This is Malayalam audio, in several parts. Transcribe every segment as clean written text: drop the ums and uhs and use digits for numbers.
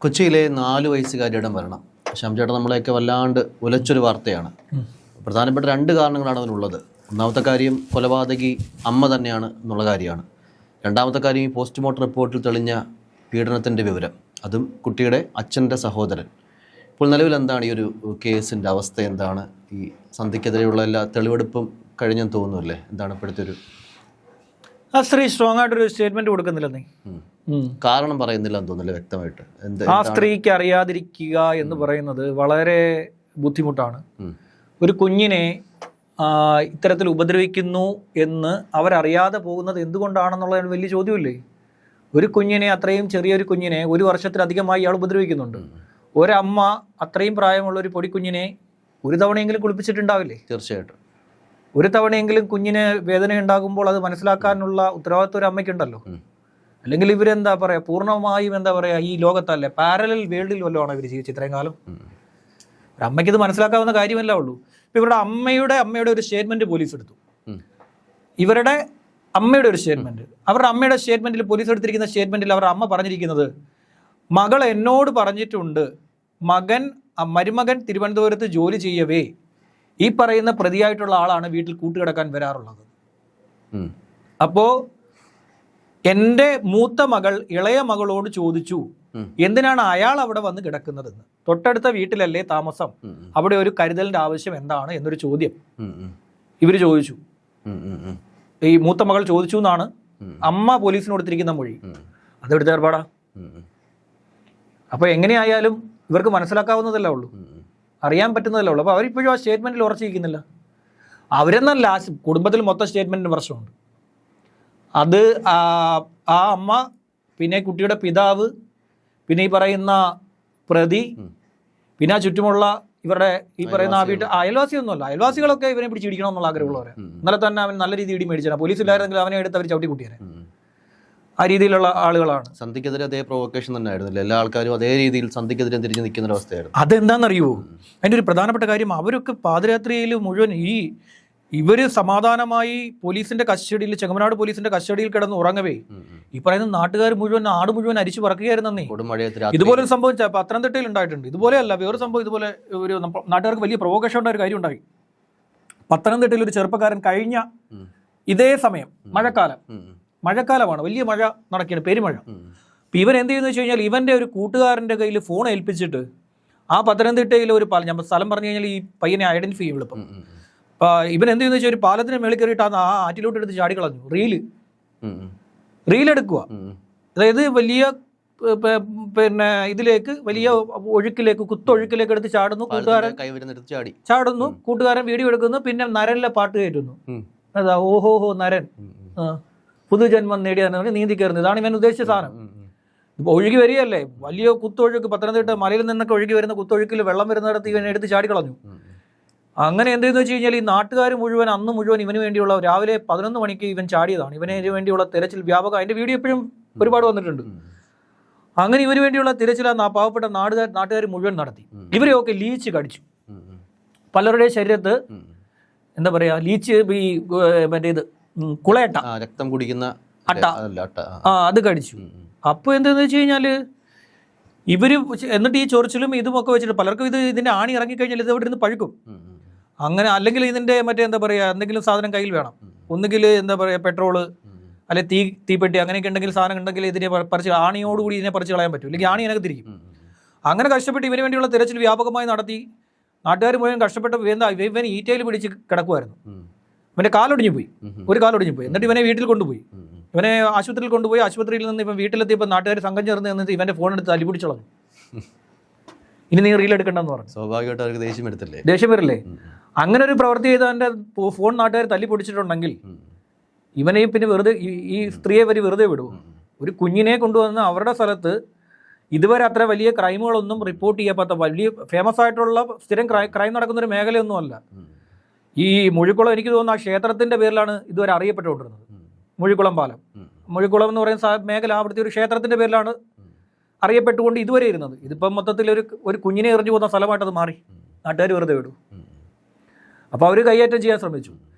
കൊച്ചിയിലെ 4 വയസ്സുകാരിയുടെ മരണം ശ്യാംചേട്ടൻ നമ്മളെയൊക്കെ വല്ലാണ്ട് ഉലച്ചൊരു വാർത്തയാണ്. പ്രധാനപ്പെട്ട 2 കാരണങ്ങളാണ് അതിനുള്ളത്. ഒന്നാമത്തെ കാര്യം കൊലപാതകി അമ്മ തന്നെയാണ് എന്നുള്ള കാര്യമാണ്. രണ്ടാമത്തെ കാര്യം ഈ പോസ്റ്റ്മോർട്ടം റിപ്പോർട്ടിൽ തെളിഞ്ഞ പീഡനത്തിൻ്റെ വിവരം, അതും കുട്ടിയുടെ അച്ഛൻ്റെ സഹോദരൻ. ഇപ്പോൾ നിലവിൽ എന്താണ് ഈ ഒരു കേസിൻ്റെ അവസ്ഥ? എന്താണ് ഈ സന്ധിക്കെതിരെയുള്ള എല്ലാ തെളിവെടുപ്പും കഴിഞ്ഞെന്ന് തോന്നുന്നില്ലേ? എന്താണ് ഇപ്പോഴത്തെ ഒരു ആ സ്ത്രീ സ്ട്രോങ് ആയിട്ടൊരു സ്റ്റേറ്റ്മെന്റ് കൊടുക്കുന്നില്ലെന്നേ. കാരണം പറയുന്നില്ല എന്ന് തോന്നുന്നില്ല വ്യക്തമായിട്ട്. ആ സ്ത്രീക്ക് അറിയാതിരിക്കുക എന്ന് പറയുന്നത് വളരെ ബുദ്ധിമുട്ടാണ്. ഒരു കുഞ്ഞിനെ ഇത്തരത്തിൽ ഉപദ്രവിക്കുന്നു എന്ന് അവരറിയാതെ പോകുന്നത് എന്തുകൊണ്ടാണെന്നുള്ളത് വലിയ ചോദ്യമില്ലേ? ഒരു കുഞ്ഞിനെ, അത്രയും ചെറിയൊരു കുഞ്ഞിനെ 1 വർഷത്തിലധികമായി ഇയാൾ ഉപദ്രവിക്കുന്നുണ്ട്. ഒരമ്മ അത്രയും പ്രായമുള്ള ഒരു പൊടിക്കുഞ്ഞിനെ ഒരു തവണയെങ്കിലും കുളിപ്പിച്ചിട്ടുണ്ടാവില്ലേ? തീർച്ചയായിട്ടും. ഒരു തവണയെങ്കിലും കുഞ്ഞിന് വേദന ഉണ്ടാകുമ്പോൾ അത് മനസ്സിലാക്കാനുള്ള ഉത്തരവാദിത്വം ഒരു അമ്മയ്ക്കുണ്ടല്ലോ. അല്ലെങ്കിൽ ഇവരെന്താ പറയുക, പൂർണ്ണമായും എന്താ പറയുക, ഈ ലോകത്തല്ലേ, പാരലൽ വേൾഡിൽ വല്ലതുമാണ് ഇവർ ജീവിച്ചത് ഇത്രയും കാലം? ഒരു അമ്മയ്ക്ക് ഇത് മനസ്സിലാക്കാവുന്ന കാര്യമല്ല ഉള്ളൂ. ഇപ്പം ഇവരുടെ അമ്മയുടെ ഒരു സ്റ്റേറ്റ്മെന്റ് പോലീസ് എടുത്തു. ഇവരുടെ അമ്മയുടെ ഒരു സ്റ്റേറ്റ്മെന്റ്, അവരുടെ അമ്മയുടെ സ്റ്റേറ്റ്മെന്റിൽ, പോലീസ് എടുത്തിരിക്കുന്ന സ്റ്റേറ്റ്മെന്റിൽ അവരുടെ അമ്മ പറഞ്ഞിരിക്കുന്നത്, മകൾ എന്നോട് പറഞ്ഞിട്ടുണ്ട് മരുമകൻ തിരുവനന്തപുരത്ത് ജോലി ചെയ്യവേ ഈ പറയുന്ന പ്രതിയായിട്ടുള്ള ആളാണ് വീട്ടിൽ കൂട്ടുകിടക്കാൻ വരാറുള്ളത്. അപ്പോ എൻ്റെ മൂത്ത മകൾ ഇളയ മകളോട് ചോദിച്ചു, എന്തിനാണ് അയാൾ അവിടെ വന്ന് കിടക്കുന്നതെന്ന്. തൊട്ടടുത്ത വീട്ടിലല്ലേ താമസം, അവിടെ ഒരു കരുതലിന്റെ ആവശ്യം എന്താണ് എന്നൊരു ചോദ്യം ഇവര് ചോദിച്ചു. ഈ മൂത്ത മകൾ ചോദിച്ചു എന്നാണ് അമ്മ പോലീസിന് കൊടുത്തിരിക്കുന്ന മൊഴി. അതെടുത്ത ഏർപ്പാടാ. അപ്പൊ എങ്ങനെയായാലും ഇവർക്ക് മനസ്സിലാക്കാവുന്നതല്ലേ ഉള്ളൂ, അറിയാൻ പറ്റുന്നതല്ലേ ഉള്ളൂ. അപ്പൊ അവരിപ്പോഴും ആ സ്റ്റേറ്റ്മെന്റിൽ ഉറച്ചിരിക്കുന്നില്ല. അവരെന്നല്ല, കുടുംബത്തിൽ മൊത്തം സ്റ്റേറ്റ്മെന്റിന് പ്രശ്നമുണ്ട്. അത് ആ അമ്മ, പിന്നെ കുട്ടിയുടെ പിതാവ്, പിന്നെ ഈ പറയുന്ന പ്രതി, പിന്നെ ആ ചുറ്റുമുള്ള ഇവരുടെ ഈ പറയുന്ന ആ വീട്ട് അയൽവാസിയൊന്നുമല്ല. അയൽവാസികളൊക്കെ ഇവനെ പിടിച്ചിടിക്കണം എന്നുള്ള ആഗ്രഹമുള്ളവരെ. ഇന്നലെ തന്നെ അവൻ നല്ല രീതിയിൽ ഇടി മേടിച്ചാണ്. പോലീസ് ഇല്ലായിരുന്നെങ്കിൽ അവനെ എടുത്ത് അവർ ചവിട്ടി കൂട്ടിയാരെ. ആ രീതിയിലുള്ള ആളുകളാണ്. സന്ധിക്കെതിരെ അതേ പ്രൊവോക്കേഷൻ തന്നെ ആയിരുന്നില്ല. എല്ലാ ആൾക്കാരും അതേ രീതിയിൽ സന്ധിക്കെതിരെ തിരിഞ്ഞു നിൽക്കുന്ന ഒരു അവസ്ഥയായിരുന്നു. അതെന്താണെന്നറിയുമോ? അതിൻ്റെ ഒരു പ്രധാനപ്പെട്ട കാര്യം, അവരൊക്കെ പാതിരാത്രിയിൽ മുഴുവൻ ഇവര് സമാധാനമായി പോലീസിന്റെ കസ്റ്റഡിയിൽ, ചെങ്ങമനാട് പോലീസിന്റെ കസ്റ്റഡിയിൽ കിടന്ന് ഉറങ്ങവേ ഈ പറയുന്ന നാട്ടുകാർ മുഴുവൻ, നാട് മുഴുവൻ അരിച്ചു പറക്കുകയായിരുന്നേ. ഇതുപോലെ സംഭവിച്ച പത്തനംതിട്ടയിൽ ഉണ്ടായിട്ടുണ്ട്. ഇതുപോലെയല്ല, വേറെ സംഭവം ഇതുപോലെ ഒരു നാട്ടുകാർക്ക് വലിയ പ്രൊവോക്കേഷൻ ഉണ്ടായ ഒരു കാര്യം ഉണ്ടായി. പത്തനംതിട്ടയിൽ ഒരു ചെറുപ്പക്കാരൻ കഴിഞ്ഞ ഇതേ സമയം മഴക്കാലമാണ്, വലിയ മഴ നടക്കുകയാണ്, പെരുമഴ. അപ്പം ഇവൻ എന്ത് ചെയ്യുന്നു വെച്ച് കഴിഞ്ഞാൽ, ഇവന്റെ ഒരു കൂട്ടുകാരന്റെ കയ്യിൽ ഫോൺ ഏൽപ്പിച്ചിട്ട് ആ പത്തനംതിട്ടയിലെ ഒരു പാലം, ഞാൻ സ്ഥലം പറഞ്ഞു കഴിഞ്ഞാൽ ഈ പയ്യനെ ഐഡന്റിഫൈ ചെയ്യും എളുപ്പം. ഇവൻ എന്ത് ചെയ്യുന്ന വെച്ചാൽ ഒരു പാലത്തിന് മേളിൽ കയറിയിട്ട് ആ ആറ്റിലോട്ട് എടുത്ത് ചാടി കളഞ്ഞു. റീലെടുക്കുക. അതായത് വലിയ പിന്നെ ഇതിലേക്ക്, വലിയ ഒഴുക്കിലേക്ക്, കുത്തൊഴുക്കിലേക്ക് എടുത്ത് ചാടുന്നു. കൂട്ടുകാരൻ ചാടുന്നു, കൂട്ടുകാരൻ വീഡിയോ എടുക്കുന്നു. പിന്നെ നരനിലെ പാട്ട് കയറ്റുന്നു. അതാ ഓഹോഹോ നരൻ പുതുജന്മം നേടിയ നീന്തി കയറുന്നു. ഇതാണ് ഇവൻ ഉദ്ദേശിച്ച സാധനം. ഇപ്പൊ ഒഴുകി വരികയല്ലേ, വലിയ കുത്തൊഴുക്ക്, പത്തനംതിട്ട മലയിൽ നിന്നൊക്കെ ഒഴുകി വരുന്ന കുത്തൊഴുക്കിൽ വെള്ളം വരുന്നിടത്ത് ഇവൻ എടുത്ത് ചാടി കളഞ്ഞു. അങ്ങനെ എന്തെന്ന് വെച്ച് കഴിഞ്ഞാൽ ഈ നാട്ടുകാർ മുഴുവൻ, അന്ന് മുഴുവൻ ഇവന് വേണ്ടിയുള്ള, രാവിലെ 11 മണിക്ക് ഇവൻ ചാടിയതാണ്. ഇവന് വേണ്ടിയുള്ള തിരച്ചിൽ വ്യാപകം. അതിന്റെ വീഡിയോ എപ്പോഴും ഒരുപാട് വന്നിട്ടുണ്ട്. അങ്ങനെ ഇവന് വേണ്ടിയുള്ള തിരച്ചിൽ ആ പാവപ്പെട്ട നാട്ടുകാർ മുഴുവൻ നടത്തി. ഇവരെയൊക്കെ ലീച്ച് കടിച്ചു. പലരുടെയും ശരീരത്ത് എന്താ പറയാ, ലീച്ച്, ഈ മറ്റേ ഇത് കുളയട്ട, രക്തം കുടിക്കുന്ന അട്ട, അത് കടിച്ചു. അപ്പൊ എന്താന്ന് വെച്ച് കഴിഞ്ഞാല് ഇവര് എന്നിട്ട് ഈ ചൊറിച്ചിലും ഇതുമൊക്കെ വെച്ചിട്ട് പലർക്കും ഇതിന്റെ ആണി ഇറങ്ങിക്കഴിഞ്ഞാൽ ഇത് അവിടെ ഇരുന്ന് പഴുക്കും. അങ്ങനെ, അല്ലെങ്കിൽ ഇതിന്റെ മറ്റേ എന്താ പറയാ, എന്തെങ്കിലും സാധനം കയ്യിൽ വേണം. ഒന്നുകിൽ എന്താ പറയാ പെട്രോള്, അല്ലെ തീപ്പെട്ടി, അങ്ങനെയൊക്കെ ഉണ്ടെങ്കിൽ സാധനം ഉണ്ടെങ്കിൽ ഇതിനെ പറിച്ച്, ആണിയോടുകൂടി ഇതിനെ പറിച്ച് കളയാൻ പറ്റും. അല്ലെങ്കിൽ ആണി അതിനൊക്കെ തിരിക്കും. അങ്ങനെ കഷ്ടപ്പെട്ട് ഇവന് വേണ്ടിയുള്ള തിരച്ചിൽ വ്യാപകമായി നടത്തി. നാട്ടുകാർ മുഴുവൻ കഷ്ടപ്പെട്ട് ഇവൻ ഈറ്റയിൽ പിടിച്ച് കിടക്കുമായിരുന്നു. ഇവന്റെ കാലൊടിഞ്ഞു പോയി, ഒരു കാലൊടിഞ്ഞു പോയി. എന്നിട്ട് ഇവനെ വീട്ടിൽ കൊണ്ടുപോയി, ഇവനെ ആശുപത്രിയിൽ കൊണ്ടുപോയി. ആശുപത്രിയിൽ നിന്ന് ഇവൻ വീട്ടിലെത്തിയപ്പോൾ നാട്ടുകാർ സംഘം ചേർന്ന് നിന്നിട്ട് ഇവന്റെ ഫോൺ എടുത്ത് തല്ലി പിടിച്ചളഞ്ഞു. ഇനി നീ റീൽ എടുക്കണ്ടെന്ന് പറഞ്ഞു. സ്വാഭാവികമായിട്ട് അവർക്ക് ദേഷ്യം വരില്ലേ? അങ്ങനെ ഒരു പ്രവൃത്തി ചെയ്ത് അവന്റെ ഫോൺ നാട്ടുകാർ തല്ലി പൊടിച്ചിട്ടുണ്ടെങ്കിൽ ഇവനെയും പിന്നെ വെറുതെ, ഈ സ്ത്രീയെ വെറുതെ വിടുമോ? ഒരു കുഞ്ഞിനെ കൊണ്ടുവന്ന് അവരുടെ സ്ഥലത്ത് ഇതുവരെ അത്ര വലിയ ക്രൈമുകളൊന്നും റിപ്പോർട്ട് ചെയ്യപ്പെടാത്ത, വലിയ ഫേമസ് ആയിട്ടുള്ള സ്ഥിരം ക്രൈം നടക്കുന്ന ഒരു മേഖലയൊന്നുമല്ല ഈ മുഴിക്കുളം. എനിക്ക് തോന്നുന്നു ആ ക്ഷേത്രത്തിന്റെ പേരിലാണ് ഇതുവരെ അറിയപ്പെട്ടുകൊണ്ടിരുന്നത്. മുഴിക്കുളം പാലം, മുഴിക്കുളം എന്ന് പറയുന്ന മേഖല, അവിടുത്തെ ഒരു ക്ഷേത്രത്തിന്റെ പേരിലാണ് അറിയപ്പെട്ടുകൊണ്ട് ഇതുവരെ ഇരുന്നത്. ഇതിപ്പം മൊത്തത്തിൽ ഒരു കുഞ്ഞിനെ എറിഞ്ഞു പോകുന്ന സ്ഥലമായിട്ട് അത് മാറി. നാട്ടുകാർ വെറുതെ വിടും. അപ്പോൾ അവർ കൈയേറ്റം ചെയ്യാൻ ശ്രമിച്ചു.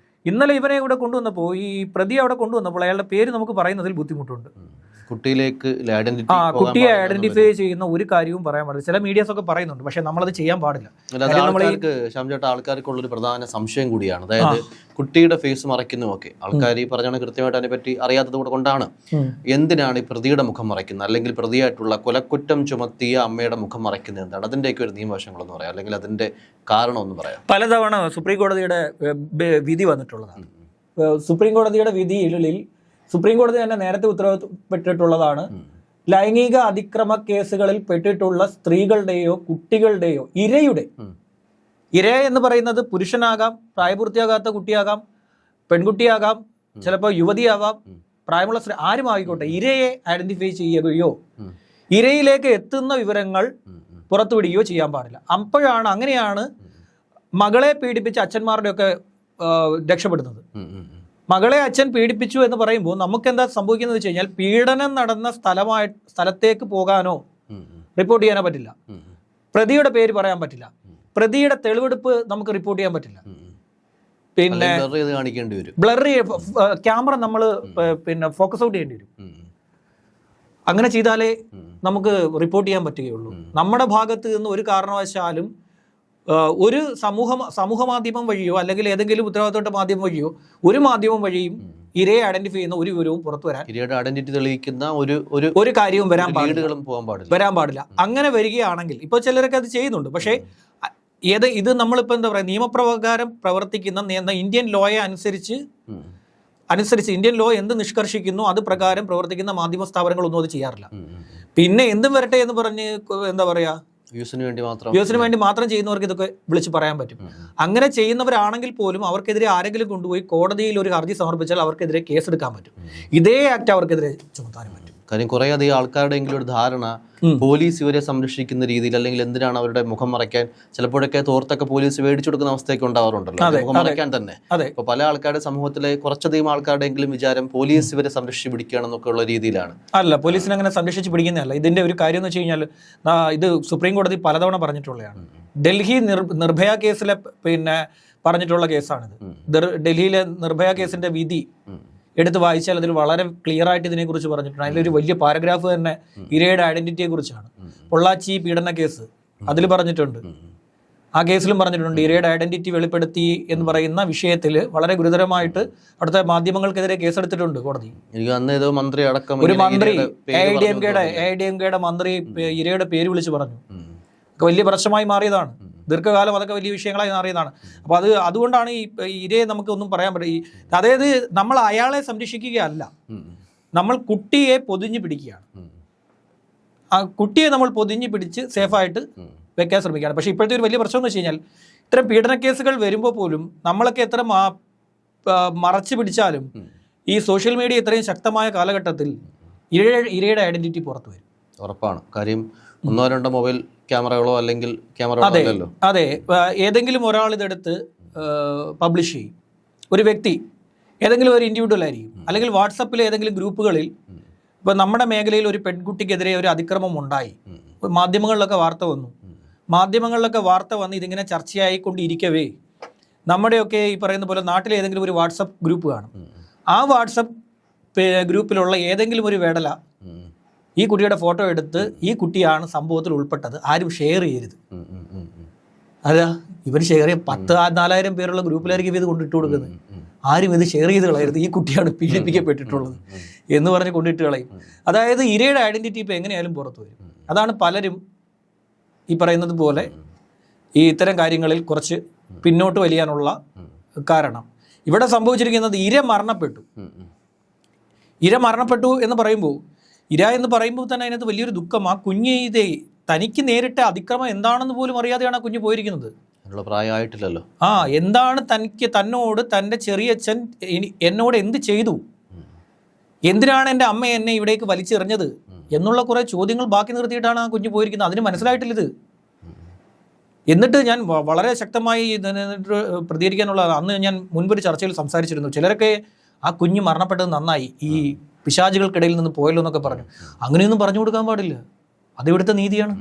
ഇന്നലെ ഇവനെ ഇവിടെ കൊണ്ടുവന്നപ്പോൾ, ഈ പ്രതി അവിടെ കൊണ്ടുവന്നപ്പോൾ അയാളുടെ പേര് നമുക്ക് പറയുന്നതിൽ ബുദ്ധിമുട്ടുണ്ട്. കുട്ടിയിലേക്ക് കുട്ടിയെ ഐഡന്റിഫൈ ചെയ്യുന്ന ഒരു കാര്യവും പറയാൻ പാടില്ല. ചില മീഡിയാസ് ഒക്കെ പറയുന്നുണ്ട്, പക്ഷെ നമ്മളത് ചെയ്യാൻ പാടില്ല. ആൾക്കാർക്കുള്ളൊരു പ്രധാന സംശയം കൂടിയാണ്. അതായത് കുട്ടിയുടെ ഫേസ് മറയ്ക്കുന്നതൊക്കെ ആൾക്കാർ ഈ പറഞ്ഞാണ് കൃത്യമായിട്ട് അതിനെപ്പറ്റി അറിയാത്തത് കൊണ്ടാണ്. എന്തിനാണ് ഈ പ്രതിയുടെ മുഖം മറയ്ക്കുന്നത്, അല്ലെങ്കിൽ പ്രതിയായിട്ടുള്ള കൊലക്കുറ്റം ചുമത്തിയ അമ്മയുടെ മുഖം മറയ്ക്കുന്നത് എന്താണ്? അതിൻ്റെയൊക്കെ ഒരു നിയമവശങ്ങളൊന്ന് പറയാം, അല്ലെങ്കിൽ അതിന്റെ കാരണം ഒന്ന് പറയാം. പലതവണ സുപ്രീം കോടതിയുടെ വിധി വന്നിട്ടുള്ളതാണ്. സുപ്രീം കോടതിയുടെ വിധിയിൽ സുപ്രീം കോടതി തന്നെ നേരത്തെ ഉത്തരവിട്ടിട്ടുള്ളതാണ്, ലൈംഗിക അതിക്രമ കേസുകളിൽ പെട്ടിട്ടുള്ള സ്ത്രീകളുടെയോ കുട്ടികളുടെയോ ഇര എന്ന് പറയുന്നത് പുരുഷനാകാം, പ്രായപൂർത്തിയാകാത്ത കുട്ടിയാകാം, പെൺകുട്ടിയാകാം, ചിലപ്പോൾ യുവതിയാവാം, പ്രായമുള്ള സ്ത്രീ, ആരും ആയിക്കോട്ടെ, ഇരയെ ഐഡന്റിഫൈ ചെയ്യുകയോ ഇരയിലേക്ക് എത്തുന്ന വിവരങ്ങൾ പുറത്തുവിടുകയോ ചെയ്യാൻ പാടില്ല. അങ്ങനെയാണ് മകളെ പീഡിപ്പിച്ച അച്ഛന്മാരുടെയൊക്കെ രക്ഷപ്പെടുന്നത്. മകളെ അച്ഛൻ പീഡിപ്പിച്ചു എന്ന് പറയുമ്പോൾ നമുക്ക് എന്താ സംഭവിക്കുന്നത് വെച്ച് കഴിഞ്ഞാൽ, പീഡനം നടന്ന സ്ഥലത്തേക്ക് പോകാനോ റിപ്പോർട്ട് ചെയ്യാനോ പറ്റില്ല, പ്രതിയുടെ പേര് പറയാൻ പറ്റില്ല, പ്രതിയുടെ തെളിവെടുപ്പ് നമുക്ക് റിപ്പോർട്ട് ചെയ്യാൻ പറ്റില്ല, പിന്നെ ബ്ലർ ക്യാമറ നമ്മൾ പിന്നെ ഫോക്കസ് ഔട്ട് ചെയ്യേണ്ടി വരും. അങ്ങനെ ചെയ്താലേ നമുക്ക് റിപ്പോർട്ട് ചെയ്യാൻ പറ്റുകയുള്ളൂ. നമ്മുടെ ഭാഗത്ത് നിന്ന് ഒരു കാരണവശാലും ഒരു സമൂഹ മാധ്യമം വഴിയോ അല്ലെങ്കിൽ ഏതെങ്കിലും ഉത്തരവാദിത്തപ്പെട്ട മാധ്യമം വഴിയോ ഒരു മാധ്യമം വഴിയും ഇരയെ ഐഡന്റിഫൈ ചെയ്യുന്ന ഒരു വിവരവും പുറത്തു വരാൻ, ഇരയുടെ ഐഡന്റിറ്റി തെളിയിക്കുന്ന ഒരു കാര്യവും വരാൻ പാടില്ല. അങ്ങനെ വരികയാണെങ്കിൽ ഇപ്പോൾ ചിലരൊക്കെ അത് ചെയ്യുന്നുണ്ട്, പക്ഷേ ഇത് നമ്മളിപ്പോൾ എന്താ പറയുക, നിയമപ്രകാരം പ്രവർത്തിക്കുന്ന ഇന്ത്യൻ ലോയെ അനുസരിച്ച് ഇന്ത്യൻ ലോ എന്ത് നിഷ്കർഷിക്കുന്നു അത് പ്രകാരം പ്രവർത്തിക്കുന്ന മാധ്യമ സ്ഥാപനങ്ങളൊന്നും അത് ചെയ്യാറില്ല. പിന്നെ എന്തും വരട്ടെ എന്ന് പറഞ്ഞ് എന്താ പറയാ, വ്യൂസിന് വേണ്ടി മാത്രം ചെയ്യുന്നവർക്ക് ഇതൊക്കെ വിളിച്ച് പറയാൻ പറ്റും. അങ്ങനെ ചെയ്യുന്നവരാണെങ്കിൽ പോലും അവർക്കെതിരെ ആരെങ്കിലും കൊണ്ടുപോയി കോടതിയിൽ ഒരു ഹർജി സമർപ്പിച്ചാൽ അവർക്കെതിരെ കേസെടുക്കാൻ പറ്റും. ഇതേ ആക്ട് അവർക്കെതിരെ ചുമത്താനും പറ്റും. കാര്യം കുറേ അധികം ആൾക്കാരുടെ എങ്കിലും ഒരു ധാരണ, പോലീസ് ഇവരെ സംരക്ഷിക്കുന്ന രീതിയിൽ, അല്ലെങ്കിൽ എന്തിനാണ് അവരുടെ മുഖം മറയ്ക്കാൻ, ചിലപ്പോഴൊക്കെ തോർത്തൊക്കെ പോലീസ് മേടിച്ചു കൊടുക്കുന്ന അവസ്ഥയൊക്കെ ഉണ്ടാവാറുണ്ടല്ലോ, മുഖം മറയ്ക്കാൻ തന്നെ. അപ്പൊ പല ആൾക്കാരുടെ സമൂഹത്തിലെ കുറച്ചധികം ആൾക്കാരുടെ എങ്കിലും വിചാരം പോലീസ് ഇവരെ സംരക്ഷിച്ച് പിടിക്കുകയാണെന്നൊക്കെ ഉള്ള രീതിയിലാണ്. അല്ല, പോലീസിനെ അങ്ങനെ സംരക്ഷിച്ച് പിടിക്കുന്നതല്ല. ഇതിന്റെ ഒരു കാര്യം എന്ന് വെച്ച് കഴിഞ്ഞാൽ, ഇത് സുപ്രീം കോടതി പലതവണ പറഞ്ഞിട്ടുള്ളതാണ്. ഡൽഹി നിർഭയ കേസിലെ പിന്നെ പറഞ്ഞിട്ടുള്ള കേസാണിത്. ഡൽഹിയിലെ നിർഭയ കേസിന്റെ വിധി എടുത്ത് വായിച്ചാൽ അതിൽ വളരെ ക്ലിയർ ആയിട്ട് ഇതിനെക്കുറിച്ച് പറഞ്ഞിട്ടുണ്ട്. അതിലൊരു വലിയ പാരഗ്രാഫ് തന്നെ ഇരയുടെ ഐഡന്റിറ്റിയെ കുറിച്ചാണ്. പൊള്ളാച്ചി പീഡന കേസ് അതിൽ പറഞ്ഞിട്ടുണ്ട്. ആ കേസിലും പറഞ്ഞിട്ടുണ്ട്, ഇരയുടെ ഐഡന്റിറ്റി വെളിപ്പെടുത്തി എന്ന് പറയുന്ന വിഷയത്തിൽ വളരെ ഗുരുതരമായിട്ട് അവിടുത്തെ മാധ്യമങ്ങൾക്കെതിരെ കേസെടുത്തിട്ടുണ്ട് കോടതി. ഒരു മന്ത്രി AIDMKയുടെ മന്ത്രി ഇരയുടെ പേര് വിളിച്ച് പറഞ്ഞു. വലിയ പ്രശ്നമായി മാറിയതാണ്. ദീർഘകാലം അതൊക്കെ വലിയ വിഷയങ്ങളായി മാറിയതാണ്. അപ്പോൾ അതുകൊണ്ടാണ് ഈ ഇരയെ നമുക്ക് ഒന്നും പറയാൻ പറ്റില്ല. അതായത് നമ്മൾ അയാളെ സംരക്ഷിക്കുകയല്ല, നമ്മൾ കുട്ടിയെ പൊതിഞ്ഞു പിടിക്കുകയാണ്. ആ കുട്ടിയെ നമ്മൾ പൊതിഞ്ഞു പിടിച്ച് സേഫായിട്ട് വെക്കാൻ ശ്രമിക്കുകയാണ്. പക്ഷേ ഇപ്പോഴത്തെ ഒരു വലിയ പ്രശ്നം എന്ന് വെച്ച് കഴിഞ്ഞാൽ, ഇത്തരം പീഡന കേസുകൾ വരുമ്പോൾ പോലും നമ്മളൊക്കെ എത്ര മറച്ചു പിടിച്ചാലും ഈ സോഷ്യൽ മീഡിയ ഇത്രയും ശക്തമായ കാലഘട്ടത്തിൽ ഇരയുടെ ഐഡന്റിറ്റി പുറത്തു വരും. ഉറപ്പാണ്. കാര്യം ഒന്നോ രണ്ടോ മൊബൈൽ ക്യാമറകളോ അല്ലെങ്കിൽ ക്യാമറകളോ, അതെ, ഏതെങ്കിലും ഒരാൾ ഇതെടുത്ത് പബ്ലിഷ് ചെയ്യും. ഒരു വ്യക്തി, ഏതെങ്കിലും ഒരു ഇൻഡിവിജ്വൽ ആയിരിക്കും, അല്ലെങ്കിൽ വാട്സപ്പിലെ ഏതെങ്കിലും ഗ്രൂപ്പുകളിൽ, ഇപ്പോൾ നമ്മുടെ മേഖലയിൽ ഒരു പെൺകുട്ടിക്കെതിരെ ഒരു അതിക്രമം ഉണ്ടായി, മാധ്യമങ്ങളിലൊക്കെ വാർത്ത വന്ന് ഇതിങ്ങനെ ചർച്ചയായിക്കൊണ്ടിരിക്കവേ നമ്മുടെയൊക്കെ ഈ പറയുന്ന പോലെ നാട്ടിലെ ഏതെങ്കിലും ഒരു വാട്സപ്പ് ഗ്രൂപ്പ് കാണും. ആ വാട്സപ്പ് ഗ്രൂപ്പിലുള്ള ഏതെങ്കിലും ഒരു വേടല ഈ കുട്ടിയുടെ ഫോട്ടോ എടുത്ത് ഈ കുട്ടിയാണ് സംഭവത്തിൽ ഉൾപ്പെട്ടത്, ആരും ഷെയർ ചെയ്യരുത്. അല്ല, ഇവർ ഷെയർ ചെയ്ത് 10,000-4,000 പേരുള്ള ഗ്രൂപ്പിലായിരിക്കും ഇത് കൊണ്ടിട്ട് കൊടുക്കുന്നത്. ആരും ഇത് ഷെയർ ചെയ്ത് കളയരുത്, ഈ കുട്ടിയാണ് പീഡിപ്പിക്കപ്പെട്ടിട്ടുള്ളത് എന്ന് പറഞ്ഞ് കൊണ്ടിട്ട് കളയും. അതായത് ഇരയുടെ ഐഡന്റിറ്റി ഇപ്പോൾ എങ്ങനെയായാലും പുറത്തു വരും. അതാണ് പലരും ഈ പറയുന്നത് പോലെ ഈ ഇത്തരം കാര്യങ്ങളിൽ കുറച്ച് പിന്നോട്ട് വലിയാനുള്ള കാരണം. ഇവിടെ സംഭവിച്ചിരിക്കുന്നത് ഇര മരണപ്പെട്ടു എന്ന് പറയുമ്പോൾ, ഇര എന്ന് പറയുമ്പോൾ തന്നെ അതിനകത്ത് വലിയൊരു ദുഃഖം. ആ കുഞ്ഞ് തനിക്ക് നേരിട്ട അതിക്രമം എന്താണെന്ന് പോലും അറിയാതെയാണ് ആ കുഞ്ഞ് പോയിരിക്കുന്നത്. പ്രായമായിട്ടില്ലല്ലോ. എന്താണ് തന്നോട് തൻ്റെ ചെറിയച്ഛൻ എന്നോട് എന്ത് ചെയ്തു, എന്തിനാണ് എൻ്റെ അമ്മ എന്നെ ഇവിടേക്ക് വലിച്ചെറിഞ്ഞത് എന്നുള്ള കുറേ ചോദ്യങ്ങൾ ബാക്കി നിർത്തിയിട്ടാണ് ആ കുഞ്ഞ് പോയിരിക്കുന്നത്. അതിന് മനസ്സിലായിട്ടില്ലത്. എന്നിട്ട് ഞാൻ വളരെ ശക്തമായി പ്രതികരിക്കാനുള്ള, അന്ന് ഞാൻ മുൻപൊരു ചർച്ചയിൽ സംസാരിച്ചിരുന്നു. ചിലരൊക്കെ ആ കുഞ്ഞ് മരണപ്പെട്ടത് നന്നായി, ഈ പിശാചുകൾക്കിടയിൽ നിന്ന് പോയല്ലോ എന്നൊക്കെ പറഞ്ഞു. അങ്ങനെയൊന്നും പറഞ്ഞു കൊടുക്കാൻ പാടില്ല. അത് ഇവിടുത്തെ നീതിയാണ്.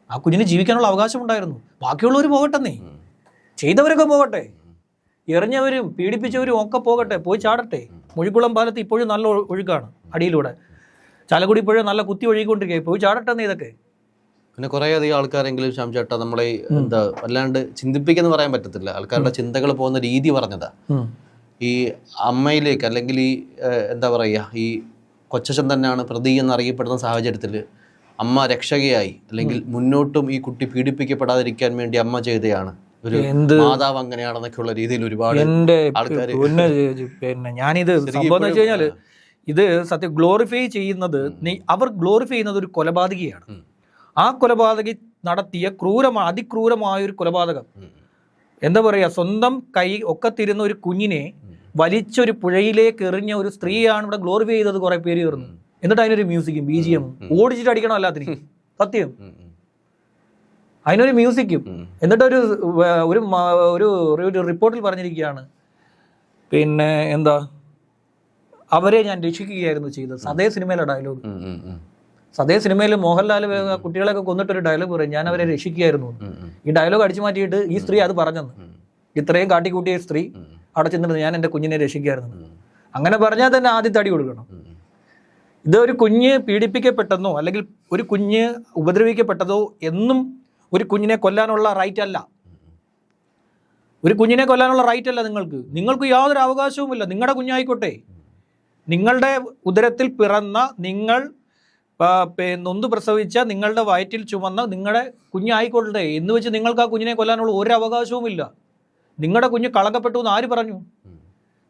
ആ കുഞ്ഞിന് ജീവിക്കാനുള്ള അവകാശം ഉണ്ടായിരുന്നു. ബാക്കിയുള്ളവർ പോകട്ടെന്നേ, ചെയ്തവരൊക്കെ പോകട്ടെ, എറിഞ്ഞവരും പീഡിപ്പിച്ചവരും ഒക്കെ പോകട്ടെ, പോയി ചാടട്ടെ. മുഴിക്കുളം പാലത്ത് ഇപ്പോഴും നല്ല ഒഴുക്കാണ് അടിയിലൂടെ. ചാലക്കുടി ഇപ്പോഴും നല്ല കുത്തി ഒഴുകിക്കൊണ്ടിരിക്കുക, പോയി ചാടട്ടെന്ന് ഇതൊക്കെ. പിന്നെ കുറേയധികം ആൾക്കാരെങ്കിലും ശ്യാംചേട്ടാ നമ്മളെ എന്താ വല്ലാണ്ട് ചിന്തിപ്പിക്കെന്ന് പറയാൻ പറ്റത്തില്ല, ആൾക്കാരുടെ ചിന്തകൾ പോകുന്ന രീതി പറഞ്ഞതാ. ഈ അമ്മയിലേക്ക് അല്ലെങ്കിൽ ഈ എന്താ പറയുക, ഈ കൊച്ചച്ഛൻ തന്നെയാണ് പ്രതി എന്നറിയപ്പെടുന്ന സാഹചര്യത്തിൽ അമ്മ രക്ഷകയായി അല്ലെങ്കിൽ മുന്നോട്ടും ഈ കുട്ടി പീഡിപ്പിക്കപ്പെടാതിരിക്കാൻ വേണ്ടി അമ്മ ചെയ്തതാണ്, ഒരു മാതാവ് അങ്ങനെയാണെന്നൊക്കെയുള്ള രീതിയിൽ ഒരുപാട് ആൾക്കാർ. പിന്നെ ഞാനിത് സംഭവം എന്ന് വെച്ച് കഴിഞ്ഞാൽ ഇത് സത്യം ഗ്ലോറിഫൈ ചെയ്യുന്നത്, അവർ ഗ്ലോറിഫൈ ചെയ്യുന്നത് ഒരു കൊലപാതകിയാണ്. ആ കൊലപാതകി നടത്തിയ അതിക്രൂരമായ ഒരു കൊലപാതകം. എന്താ പറയുക, സ്വന്തം കൈ ഒക്കത്തിരുന്ന ഒരു കുഞ്ഞിനെ വലിച്ചൊരു പുഴയിലേക്ക് എറിഞ്ഞ ഒരു സ്ത്രീയാണ് ഇവിടെ ഗ്ലോറിഫൈ ചെയ്തത് കുറെ പേര് ചേർന്ന്. എന്നിട്ട് അതിനൊരു മ്യൂസിക്കും BGM ഓടിച്ചിട്ട് അടിക്കണം എല്ലാത്തിനും, സത്യം അതിനൊരു മ്യൂസിക്കും. എന്നിട്ട് ഒരു റിപ്പോർട്ടിൽ പറഞ്ഞിരിക്കുകയാണ്, പിന്നെ എന്താ, അവരെ ഞാൻ രക്ഷിക്കുകയായിരുന്നു ചെയ്തത്. സതേ സിനിമയിലെ ഡയലോഗ്, സതേ സിനിമയിൽ മോഹൻലാൽ കുട്ടികളെയൊക്കെ കൊന്നിട്ടൊരു ഡയലോഗ് പറയും, ഞാൻ അവരെ രക്ഷിക്കുകയായിരുന്നു. ഈ ഡയലോഗ് അടിച്ചു മാറ്റിയിട്ട് ഈ സ്ത്രീ അത് പറഞ്ഞെന്ന്, ഇത്രയും കാട്ടിക്കൂട്ടിയ സ്ത്രീ അവിടെ ചെന്നിട്ട് ഞാൻ എൻ്റെ കുഞ്ഞിനെ രക്ഷിക്കുകയായിരുന്നു. അങ്ങനെ പറഞ്ഞാൽ തന്നെ ആദ്യത്തെ അടി കൊടുക്കണം. ഇത് ഒരു കുഞ്ഞ് പീഡിപ്പിക്കപ്പെട്ടെന്നോ അല്ലെങ്കിൽ ഒരു കുഞ്ഞ് ഉപദ്രവിക്കപ്പെട്ടതോ എന്നും ഒരു കുഞ്ഞിനെ കൊല്ലാനുള്ള റൈറ്റ് അല്ല. ഒരു കുഞ്ഞിനെ കൊല്ലാനുള്ള റൈറ്റ് അല്ല നിങ്ങൾക്ക് യാതൊരു അവകാശവുമില്ല. നിങ്ങളുടെ കുഞ്ഞായിക്കോട്ടെ, നിങ്ങളുടെ ഉദരത്തിൽ പിറന്ന, നിങ്ങൾ നൊന്ത് പ്രസവിച്ച, നിങ്ങളുടെ വയറ്റിൽ ചുമന്ന നിങ്ങളുടെ കുഞ്ഞായിക്കൊള്ളട്ടെ എന്ന് വെച്ച് നിങ്ങൾക്ക് ആ കുഞ്ഞിനെ കൊല്ലാനുള്ള ഒരു അവകാശവുമില്ല. നിങ്ങളുടെ കുഞ്ഞ് കളങ്കപ്പെട്ടു എന്ന് ആര് പറഞ്ഞു?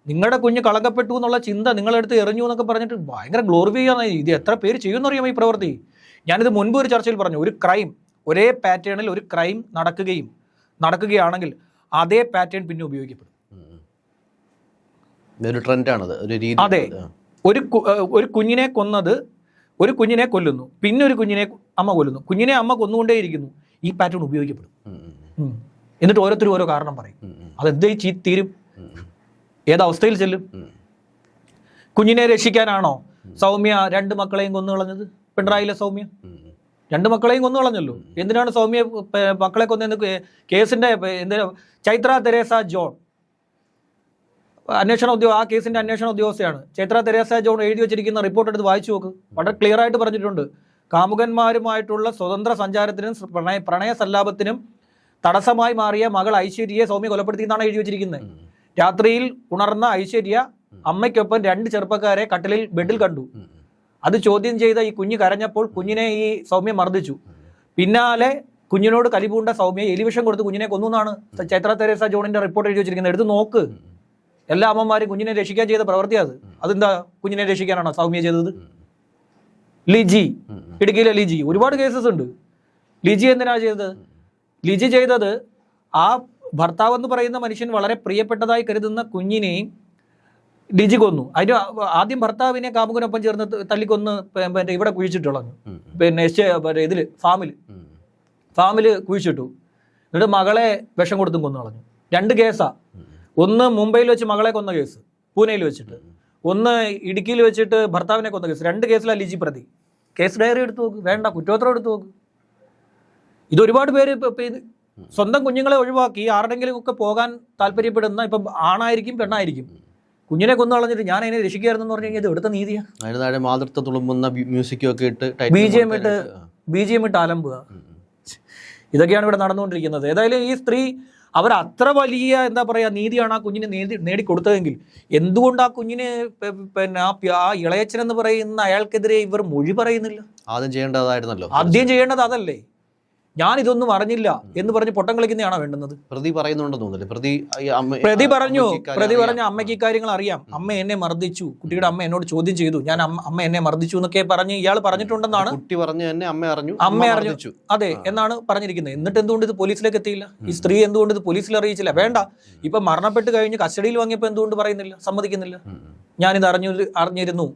നിങ്ങളുടെ കുഞ്ഞ് കളങ്കപ്പെട്ടു എന്നുള്ള ചിന്ത നിങ്ങളെടുത്ത് എറിഞ്ഞു എന്നൊക്കെ പറഞ്ഞിട്ട് ഭയങ്കര ഗ്ലോറിഫൈ ചെയ്യാൻ ഇത് എത്ര പേര് ചെയ്യുമെന്നറിയാമോ ഈ പ്രവൃത്തി? ഞാനിത് മുൻപ് ഒരു ചർച്ചയിൽ പറഞ്ഞു, ഒരു ക്രൈം, ഒരേ പാറ്റേണിൽ ഒരു ക്രൈം നടക്കുകയാണെങ്കിൽ അതേ പാറ്റേൺ പിന്നെ ഉപയോഗിക്കപ്പെടും. അതെ, ഒരു കുഞ്ഞിനെ കൊന്നത്, ഒരു കുഞ്ഞിനെ കൊല്ലുന്നു, പിന്നെ ഒരു കുഞ്ഞിനെ അമ്മ കൊല്ലുന്നു, കുഞ്ഞിനെ അമ്മ കൊന്നുകൊണ്ടേയിരിക്കുന്നു, ഈ പാറ്റേൺ ഉപയോഗിക്കപ്പെടും. എന്നിട്ട് ഓരോരുത്തരും ഓരോ കാരണം പറയും. അതെന്തേ തീരും? ഏതവസ്ഥയിൽ ചെല്ലും? കുഞ്ഞിനെ രക്ഷിക്കാനാണോ സൗമ്യ 2 മക്കളെയും കൊന്നു കളഞ്ഞത്? പിണറായിലെ സൗമ്യ 2 മക്കളെയും കൊന്നു കളഞ്ഞല്ലോ. എന്തിനാണ് സൗമ്യ മക്കളെ കൊന്നെന്ന് കേസിന്റെ ചൈത്ര തെരേസ ജോൺ ആ കേസിന്റെ അന്വേഷണ ഉദ്യോഗസ്ഥയാണ്. ചൈത്ര തെരേസ ജോൺ എഴുതി വെച്ചിരിക്കുന്ന റിപ്പോർട്ട് എടുത്ത് വായിച്ചു നോക്ക്. വളരെ ക്ലിയർ ആയിട്ട് പറഞ്ഞിട്ടുണ്ട്, കാമുകന്മാരുമായിട്ടുള്ള സ്വതന്ത്ര സഞ്ചാരത്തിനും പ്രണയ സല്ലാപത്തിനും തടസ്സമായി മാറിയ മകൾ ഐശ്വര്യയെ സൗമ്യ കൊലപ്പെടുത്തിയെന്നാണ് എഴുതി വെച്ചിരിക്കുന്നത്. രാത്രിയിൽ ഉണർന്ന ഐശ്വര്യ അമ്മയ്ക്കൊപ്പം 2 ചെറുപ്പക്കാരെ ബെഡിൽ കണ്ടു. അത് ചോദ്യം ചെയ്ത ഈ കുഞ്ഞ് കരഞ്ഞപ്പോൾ കുഞ്ഞിനെ ഈ സൗമ്യ മർദ്ദിച്ചു. പിന്നാലെ കുഞ്ഞിനോട് കലിപൂണ്ട സൗമ്യ എലിവിഷം കൊടുത്ത് കുഞ്ഞിനെ കൊന്നു എന്നാണ് ചൈത്ര തെരേസ ജോണിന്റെ റിപ്പോർട്ട് എഴുതി വെച്ചിരിക്കുന്നത്. എടുത്ത് നോക്ക്. എല്ലാ അമ്മമാരും കുഞ്ഞിനെ രക്ഷിക്കാൻ ചെയ്ത പ്രവൃത്തിയാണ്. അതെന്താ കുഞ്ഞിനെ രക്ഷിക്കാനാണോ സൗമ്യ ചെയ്തത്? ലിജി, ഇടുക്കിയിലെ ലിജി, ഒരുപാട് കേസസ് ഉണ്ട്. ലിജി എന്തിനാണ് ചെയ്തത്? ലിജി ചെയ്തത് ആ ഭർത്താവ് എന്ന് പറയുന്ന മനുഷ്യൻ വളരെ പ്രിയപ്പെട്ടതായി കരുതുന്ന കുഞ്ഞിനെയും ലിജി കൊന്നു. അതിന് ആദ്യം ഭർത്താവിനെ കാമുകനൊപ്പം ചേർന്ന് തല്ലിക്കൊന്ന് ഇവിടെ കുഴിച്ചിട്ടുള്ളു, പിന്നെ ഇതില് ഫാമില് കുഴിച്ചിട്ടു. എന്നിട്ട് മകളെ വിഷം കൊടുത്തും കൊന്നു കളഞ്ഞു. 2 കേസാ. ഒന്ന് മുംബൈയിൽ വെച്ച് മകളെ കൊന്ന കേസ്, പൂനെയിൽ വെച്ചിട്ട്. ഒന്ന് ഇടുക്കിയിൽ വെച്ചിട്ട് ഭർത്താവിനെ കൊന്ന കേസ്. 2 കേസിലാണ് ലിജി പ്രതി. കേസ് ഡയറി എടുത്തു നോക്ക്, വേണ്ട കുറ്റപത്രം എടുത്തു നോക്ക്. ഇതൊരുപാട് പേര് സ്വന്തം കുഞ്ഞുങ്ങളെ ഒഴിവാക്കി ആരുടെങ്കിലും ഒക്കെ പോകാൻ താല്പര്യപ്പെടുന്ന, ഇപ്പം ആണായിരിക്കും പെണ്ണായിരിക്കും, കുഞ്ഞിനെ കൊന്നു കളഞ്ഞിട്ട് ഞാൻ അതിനെ രക്ഷിക്കായിരുന്നു എന്ന് പറഞ്ഞു കഴിഞ്ഞാൽ ഇത് എടുത്ത നീതിയാ? BGM ഇട്ട് അലമ്പുക. ഇതൊക്കെയാണ് ഇവിടെ നടന്നുകൊണ്ടിരിക്കുന്നത്. ഏതായാലും ഈ സ്ത്രീ അവർ അത്ര വലിയ എന്താ പറയുക നീതിയാണ് ആ കുഞ്ഞിന് നേടിക്കൊടുത്തതെങ്കിൽ എന്തുകൊണ്ട് ആ കുഞ്ഞിന് പിന്നെ ആ ഇളയച്ചനെന്ന് പറയുന്ന അയാൾക്കെതിരെ ഇവർ മൊഴി പറയുന്നില്ല? ആദ്യം ചെയ്യേണ്ടത് അതല്ലേ? ഞാൻ ഇതൊന്നും അറിഞ്ഞില്ല എന്ന് പറഞ്ഞ് പൊട്ടം കളിക്കുന്നതാണോ വേണ്ടുന്നത്? പ്രതി പറയുന്നുണ്ടെന്ന് തോന്നുന്നില്ല. പ്രതി പറഞ്ഞു അമ്മയ്ക്ക് ഇക്കാര്യങ്ങൾ അറിയാം, അമ്മ എന്നെ മർദ്ദിച്ചു, കുട്ടിയുടെ അമ്മ എന്നോട് ചോദ്യം ചെയ്തു, അമ്മ എന്നെ മർദ്ദിച്ചു എന്നൊക്കെ പറഞ്ഞ് ഇയാൾ പറഞ്ഞിട്ടുണ്ടെന്നാണ്. കുട്ടി പറഞ്ഞു തന്നെ അമ്മ അറിഞ്ഞു, അതെ എന്നാണ് പറഞ്ഞിരിക്കുന്നത്. എന്നിട്ട് എന്തുകൊണ്ട് ഇത് പോലീസിലേക്ക് എത്തിയില്ല? ഈ സ്ത്രീ എന്തുകൊണ്ട് ഇത് പോലീസിൽ അറിയിച്ചില്ല? വേണ്ട, ഇപ്പൊ മരണപ്പെട്ട് കഴിഞ്ഞ് കസ്റ്റഡിയിൽ വാങ്ങിയപ്പോൾ എന്തുകൊണ്ട് പറയുന്നില്ല, സമ്മതിക്കുന്നില്ല? ഞാനിത് അറിഞ്ഞിരുന്നു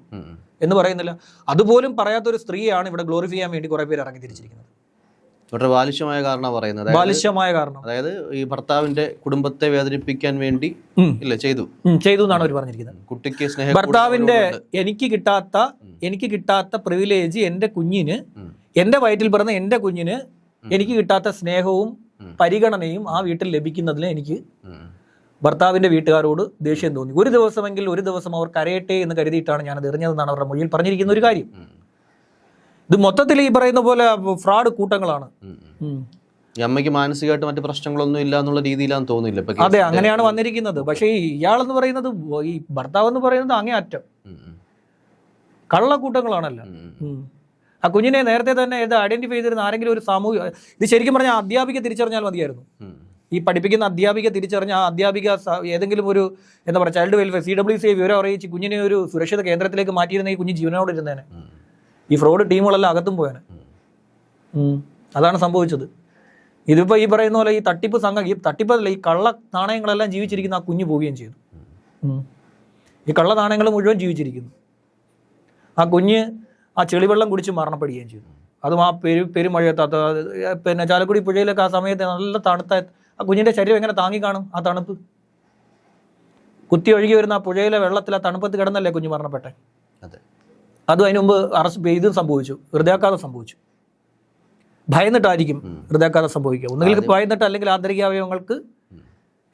എന്ന് പറയുന്നില്ല. അതുപോലും പറയാത്തൊരു സ്ത്രീയാണ് ഇവിടെ ഗ്ലോറിഫൈ ചെയ്യാൻ വേണ്ടി കുറെ പേര് ഇറങ്ങി തിരിച്ചിരിക്കുന്നത്. ബാലിശമായ കാരണം പറയുന്നത്, അതായത് ഈ ഭർത്താവിന്റെ കുടുംബത്തെ വേദനിപ്പിക്കാൻ വേണ്ടി ചെയ്തു എന്നാണ് അവർ പറഞ്ഞിരിക്കുന്നത്. കുട്ടിക്ക് സ്നേഹം, ഭർത്താവിന്റെ എനിക്ക് കിട്ടാത്ത പ്രിവിലേജ് എന്റെ കുഞ്ഞിന്, എന്റെ വയറ്റിൽ പിറന്ന എന്റെ കുഞ്ഞിന് എനിക്ക് കിട്ടാത്ത സ്നേഹവും പരിഗണനയും ആ വീട്ടിൽ ലഭിക്കുന്നതിന് എനിക്ക് ഭർത്താവിന്റെ വീട്ടുകാരോട് ദേഷ്യം തോന്നി. ഒരു ദിവസം അവർ കരയട്ടെ എന്ന് കരുതിയിട്ടാണ് ഞാനത് എറിഞ്ഞതെന്നാണ് അവരുടെ മൊഴിയിൽ പറഞ്ഞിരിക്കുന്ന ഒരു കാര്യം. ഇത് മൊത്തത്തിൽ ഈ പറയുന്ന പോലെ ഫ്രോഡ് കൂട്ടങ്ങളാണ്. ഈ അമ്മയ്ക്ക് മാനസികമായിട്ട് മറ്റു പ്രശ്നങ്ങളൊന്നും ഇല്ല എന്നുള്ള രീതിയിലാന്ന് തോന്നുന്നില്ല ഇപ്പൊ അതെ, അങ്ങനെയാണ് വന്നിരിക്കുന്നത്. പക്ഷേ ഇയാളെന്ന് പറയുന്നത്, ഈ ഭർത്താവ് എന്ന് പറയുന്നത് അങ്ങേയറ്റം കള്ളക്കൂട്ടങ്ങളാണല്ലോ. ആ കുഞ്ഞിനെ നേരത്തെ തന്നെ ഇത് ഐഡന്റിഫൈ ചെയ്തിരുന്ന ആരെങ്കിലും ഒരു സാമൂഹിക, ഇത് ശരിക്കും പറഞ്ഞാൽ അധ്യാപിക തിരിച്ചറിഞ്ഞാൽ മതിയായിരുന്നു. ഈ പഠിപ്പിക്കുന്ന അധ്യാപിക തിരിച്ചറിഞ്ഞ ആ അധ്യാപിക ഏതെങ്കിലും ഒരു എന്താ പറയുക ചൈൽഡ് വെൽഫെയർ CWCയെ വിവരം അറിയിച്ച് കുഞ്ഞിനെ ഒരു സുരക്ഷിത കേന്ദ്രത്തിലേക്ക് മാറ്റിയിരുന്ന ഈ കുഞ്ഞ് ജീവനോട് ഇരുന്നേനെ. ഈ ഫ്രോഡ് ടീമുകളെല്ലാം അകത്തും പോയാനെ. അതാണ് സംഭവിച്ചത്. ഇതിപ്പോൾ ഈ പറയുന്ന പോലെ ഈ തട്ടിപ്പ് സംഘം, ഈ തട്ടിപ്പല്ല, ഈ കള്ള നാണയങ്ങളെല്ലാം ജീവിച്ചിരിക്കുന്ന ആ കുഞ്ഞ് പോവുകയും ചെയ്തു. ഈ കള്ള നാണയങ്ങൾ മുഴുവൻ ജീവിച്ചിരിക്കുന്നു. ആ കുഞ്ഞ് ആ ചെളിവെള്ളം കുടിച്ച് മരണപ്പെടുകയും ചെയ്തു. അതും ആ പെരുമഴയത്ത്, പിന്നെ ചാലക്കുടി പുഴയിലൊക്കെ ആ സമയത്ത് നല്ല തണുത്ത, ആ കുഞ്ഞിൻ്റെ ശരീരം എങ്ങനെ താങ്ങിക്കാണും ആ തണുപ്പ്? കുത്തി ഒഴുകി വരുന്ന ആ പുഴയിലെ വെള്ളത്തിൽ ആ തണുപ്പത്ത് കിടന്നല്ലേ കുഞ്ഞ് മരണപ്പെട്ടെ. അതും അതിന് മുമ്പ് ഇതും സംഭവിച്ചു, ഹൃദയാഘാതം സംഭവിച്ചു. ഭയന്നിട്ടായിരിക്കും ഹൃദയാഘാതം സംഭവിക്കുക. ഒന്നുകിൽ ഭയന്നിട്ട്, അല്ലെങ്കിൽ ആന്തരികാവയവങ്ങൾക്ക്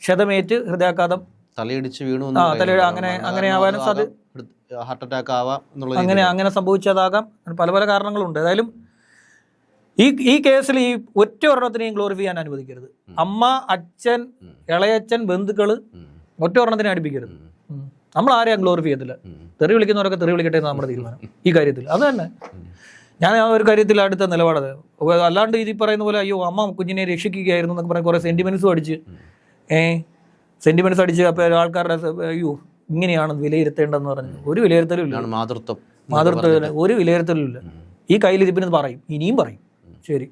ക്ഷതമേറ്റ് ഹൃദയാഘാതം, തലയിടിച്ച് വീണു, അങ്ങനെ ആവാനും സാധ്യത, ഹാർട്ട് അറ്റാക്ക് ആവാം, അങ്ങനെ സംഭവിച്ചതാകാം. പല പല കാരണങ്ങളുണ്ട്. ഏതായാലും ഈ കേസിൽ ഈ ഒറ്റ ഒരെണ്ണത്തിനെയും ഗ്ലോറിഫൈ ചെയ്യാൻ അനുവദിക്കരുത്. അമ്മ, അച്ഛൻ, ഇളയച്ഛൻ, ബന്ധുക്കള് ഒറ്റ ഒരെണ്ണത്തിനെ അടുപ്പിക്കരുത്. നമ്മൾ ആരെയും ഗ്ലോറിഫൈ ചെയ്യത്തില്ല. തെറി വിളിക്കുന്നവരൊക്കെ തെറി വിളിക്കട്ടെ എന്ന് നമ്മുടെ തീരുമാനം ഈ കാര്യത്തിൽ. അത് തന്നെ ഞാൻ ആ ഒരു കാര്യത്തിൽ അടുത്ത നിലപാടത്. അല്ലാണ്ട് ഇത് പറയുന്ന പോലെ അയ്യോ അമ്മ കുഞ്ഞിനെ രക്ഷിക്കുകയായിരുന്നു എന്നൊക്കെ പറഞ്ഞ് കുറേ സെന്റിമെന്റ്സും അടിച്ച് അപ്പോൾ ആൾക്കാരുടെ അയ്യോ ഇങ്ങനെയാണ് വിലയിരുത്തേണ്ടതെന്ന് പറഞ്ഞു. ഒരു വിലയിരുത്തലും ഇല്ല. മാതൃത്വം ഒരു വിലയിരുത്തലും ഇല്ല. ഈ കയ്യിലിരിപ്പിന് പറയും, ഇനിയും പറയും. ശരി.